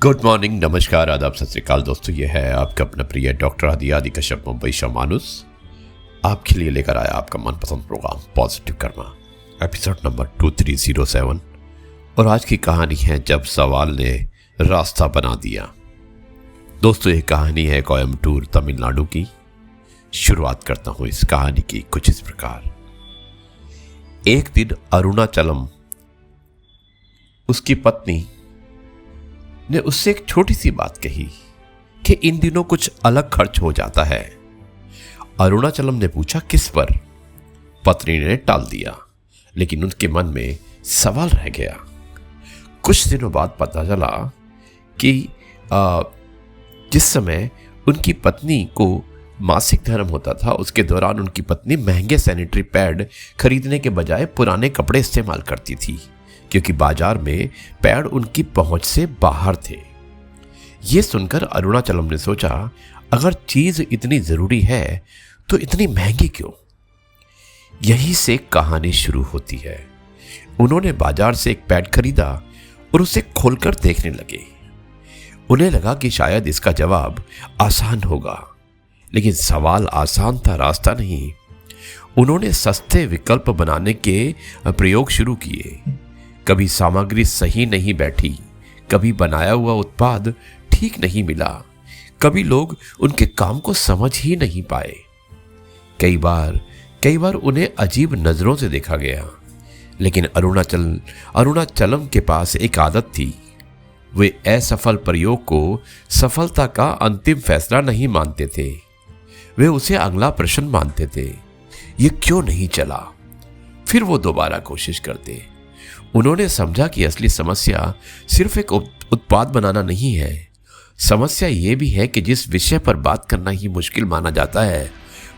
Good morning, नमस्कार, आदाब, सत श्री अकाल दोस्तों। ये है आपका अपना प्रिय डॉक्टर आदि कश्यप मुंबई शमानुस आपके लिए लेकर आया आपका मनपसंद programme positive karma, episode number 2307। और आज की कहानी है जब सवाल ने रास्ता बना दिया। दोस्तों, ये कहानी है कोयम्बटूर, तमिलनाडु की। शुरुआत करता हूं इस कहानी की कुछ इस प्रकार। एक दिन अरुणाचलम, उसकी पत्नी ने उससे एक छोटी सी बात कही कि इन दिनों कुछ अलग खर्च हो जाता है। अरुणाचलम ने पूछा, किस पर? पत्नी ने टाल दिया, लेकिन उनके मन में सवाल रह गया। कुछ दिनों बाद पता चला कि जिस समय उनकी पत्नी को मासिक धर्म होता था, उसके दौरान उनकी पत्नी महंगे सैनिटरी पैड खरीदने के बजाय पुराने कपड़े इस्तेमाल करती थी, क्योंकि बाजार में पैड उनकी पहुंच से बाहर थे। यह सुनकर अरुणाचलम ने सोचा, अगर चीज इतनी जरूरी है तो इतनी महंगी क्यों? यहीं से कहानी शुरू होती है। उन्होंने बाजार से एक पैड खरीदा और उसे खोलकर देखने लगे। उन्हें लगा कि शायद इसका जवाब आसान होगा, लेकिन सवाल आसान था, रास्ता नहीं। उन्होंने सस्ते विकल्प बनाने के प्रयोग शुरू किए। कभी सामग्री सही नहीं बैठी, कभी बनाया हुआ उत्पाद ठीक नहीं मिला, कभी लोग उनके काम को समझ ही नहीं पाए। कई बार उन्हें अजीब नजरों से देखा गया। लेकिन अरुणाचलम के पास एक आदत थी। वे असफल प्रयोग को सफलता का अंतिम फैसला नहीं मानते थे। वे उसे अगला प्रश्न मानते थे। ये क्यों नहीं चला? फिर वो दोबारा कोशिश करते। उन्होंने समझा कि असली समस्या सिर्फ एक उत्पाद बनाना नहीं है। समस्या ये भी है कि जिस विषय पर बात करना ही मुश्किल माना जाता है,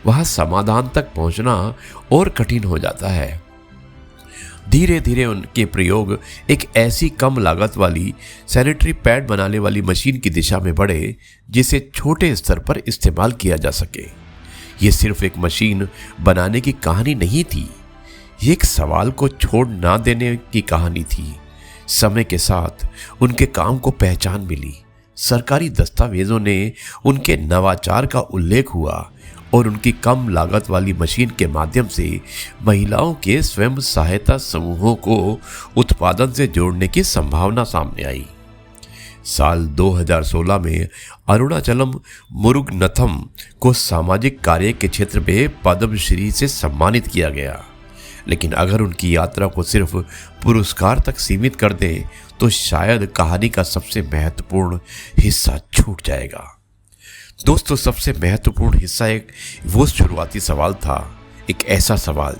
वहां समाधान तक पहुंचना और कठिन हो जाता है। धीरे धीरे उनके प्रयोग एक ऐसी कम लागत वाली सैनिटरी पैड बनाने वाली मशीन की दिशा में बढ़े, जिसे छोटे स्तर पर इस्तेमाल किया जा सके। ये सिर्फ एक मशीन बनाने की कहानी नहीं थी, ये एक सवाल को छोड़ ना देने की कहानी थी। समय के साथ उनके काम को पहचान मिली। सरकारी दस्तावेजों ने उनके नवाचार का उल्लेख हुआ और उनकी कम लागत वाली मशीन के माध्यम से महिलाओं के स्वयं सहायता समूहों को उत्पादन से जोड़ने की संभावना सामने आई। साल 2016 में अरुणाचलम मुरुगनथम को सामाजिक कार्य के क्षेत्र में पद्मश्री से सम्मानित किया गया। लेकिन अगर उनकी यात्रा को सिर्फ पुरस्कार तक सीमित कर दें तो शायद कहानी का सबसे महत्वपूर्ण हिस्सा छूट जाएगा। दोस्तों, सबसे महत्वपूर्ण हिस्सा एक वो शुरुआती सवाल था, एक ऐसा सवाल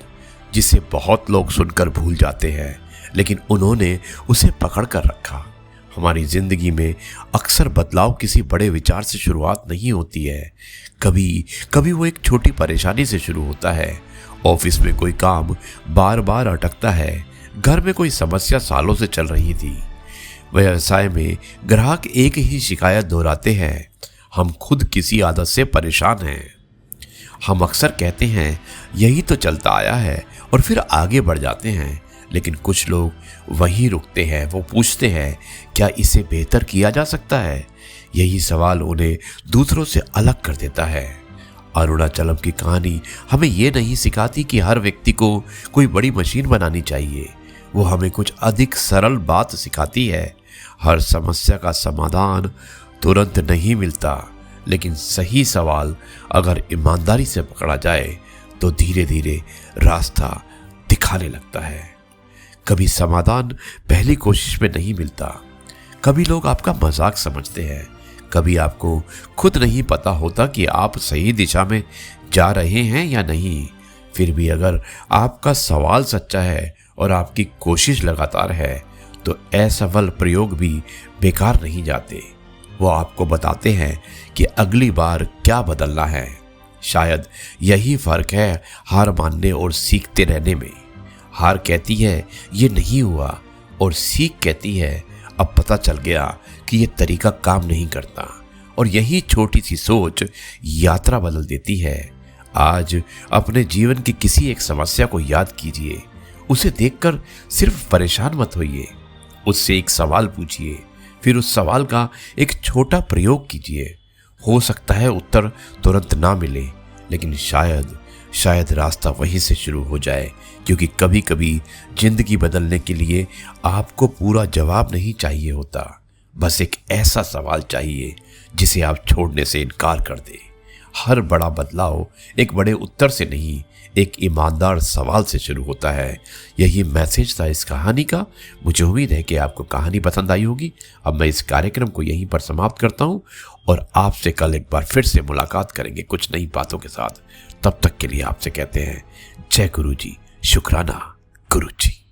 जिसे बहुत लोग सुनकर भूल जाते हैं, लेकिन उन्होंने उसे पकड़ कर रखा। हमारी जिंदगी में अक्सर बदलाव किसी बड़े विचार से शुरुआत नहीं होती है। कभी वो एक छोटी परेशानी से शुरू होता है। ऑफिस में कोई काम बार बार अटकता है, घर में कोई समस्या सालों से चल रही थी, व्यवसाय में ग्राहक एक ही शिकायत दोहराते हैं, हम खुद किसी आदत से परेशान हैं। हम अक्सर कहते हैं यही तो चलता आया है और फिर आगे बढ़ जाते हैं। लेकिन कुछ लोग वहीं रुकते हैं। वो पूछते हैं, क्या इसे बेहतर किया जा सकता है? यही सवाल उन्हें दूसरों से अलग कर देता है। अरुणाचलम की कहानी हमें यह नहीं सिखाती कि हर व्यक्ति को कोई बड़ी मशीन बनानी चाहिए। वो हमें कुछ अधिक सरल बात सिखाती है। हर समस्या का समाधान तुरंत नहीं मिलता, लेकिन सही सवाल अगर ईमानदारी से पकड़ा जाए तो धीरे धीरे रास्ता दिखाने लगता है। कभी समाधान पहली कोशिश में नहीं मिलता, कभी लोग आपका मजाक समझते हैं, कभी आपको खुद नहीं पता होता कि आप सही दिशा में जा रहे हैं या नहीं। फिर भी अगर आपका सवाल सच्चा है और आपकी कोशिश लगातार है तो असफल प्रयोग भी बेकार नहीं जाते। वो आपको बताते हैं कि अगली बार क्या बदलना है। शायद यही फर्क है हार मानने और सीखते रहने में। हार कहती है ये नहीं हुआ, और सीख कहती है अब पता चल गया कि ये तरीका काम नहीं करता। और यही छोटी सी सोच यात्रा बदल देती है। आज अपने जीवन की किसी एक समस्या को याद कीजिए। उसे देखकर सिर्फ परेशान मत होइए, उससे एक सवाल पूछिए, फिर उस सवाल का एक छोटा प्रयोग कीजिए। हो सकता है उत्तर तुरंत ना मिले, लेकिन शायद रास्ता वहीं से शुरू हो जाए, क्योंकि कभी कभी जिंदगी बदलने के लिए आपको पूरा जवाब नहीं चाहिए होता, बस एक ऐसा सवाल चाहिए जिसे आप छोड़ने से इनकार कर दें। हर बड़ा बदलाव एक बड़े उत्तर से नहीं, एक ईमानदार सवाल से शुरू होता है। यही मैसेज था इस कहानी का। मुझे उम्मीद है कि आपको कहानी पसंद आई होगी। अब मैं इस कार्यक्रम को यहीं पर समाप्त करता हूं और आपसे कल एक बार फिर से मुलाकात करेंगे कुछ नई बातों के साथ। तब तक के लिए आपसे कहते हैं जय गुरु जी, शुक्राना गुरु जी।